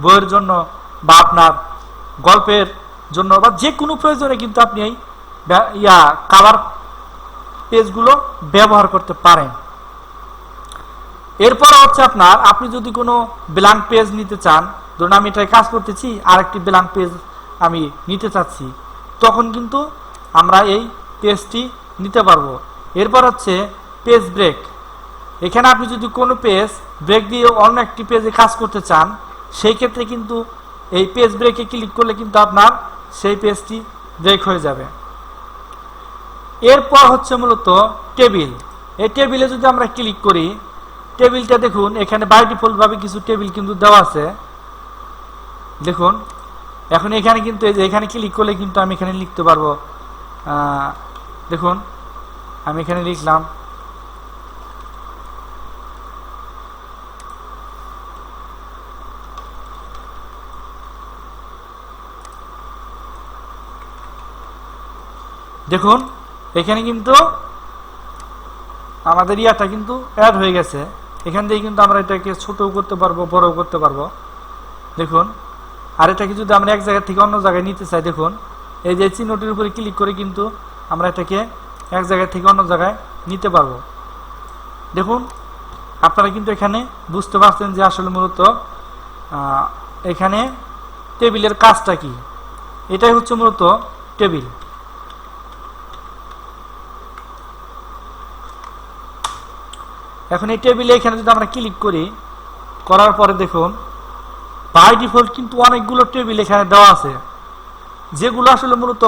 বইয়ের জন্য বা আপনার গল্পের জন্য বা যে কোনো প্রয়োজনে কিন্তু আপনি এই কাভার পেজগুলো ব্যবহার করতে পারেন। এরপর হচ্ছে আপনার আপনি যদি কোনো ব্ল্যাঙ্ক পেজ নিতে চান, ধরুন আমি এটাই কাজ করতেছি আর একটি ব্ল্যাঙ্ক পেজ আমি নিতে চাচ্ছি, তখন কিন্তু আমরা এই পেজটি নিতে পারবো। এরপর হচ্ছে পেজ ব্রেক। এখানে আপনি যদি কোনো পেজ ব্রেক দিয়ে অন্য একটি পেজে কাজ করতে চান, সেই ক্ষেত্রে কিন্তু এই পেজ ব্রেকে ক্লিক করলে কিন্তু আপনার সেই পেজটি ব্রেক হয়ে যাবে। এরপর হচ্ছে মূলত টেবিল। এই টেবিলে যদি আমরা ক্লিক করি, টেবিলটা দেখুন এখানে বাই ডিফল্ট ভাবে কিছু টেবিল কিন্তু দেওয়া আছে। দেখুন এখন এখানে কিন্তু এখানে ক্লিক করলে কিন্তু আমি এখানে লিখতে পারবো। দেখুন আমি এখানে লিখলাম দেখুন এখানে কিন্তু আমাদের ইয়াটা কিন্তু অ্যাড হয়ে গেছে। এখান থেকে কিন্তু আমরা এটাকে ছোটও করতে পারবো, বড়ও করতে পারবো। দেখুন আর এটাকে যদি আমরা এক জায়গা থেকে অন্য জায়গায় নিতে চাই, দেখুন এই যে চিহ্নটির উপরে ক্লিক করে কিন্তু আমরা এটাকে এক জায়গা থেকে অন্য জায়গায় নিতে পারবো। দেখুন আপনারা কিন্তু এখানে বুঝতে পারছেন যে আসলে মূলত এখানে টেবিলের কাজটা কি। এটাই হচ্ছে মূলত টেবিল। এখন এই টেবিলে এখানে যদি আমরা ক্লিক করি, করার পরে দেখুন বাই ডিফল্ট কিন্তু অনেকগুলো টেবিল এখানে দেওয়া আছে, যেগুলো আসলে মূলত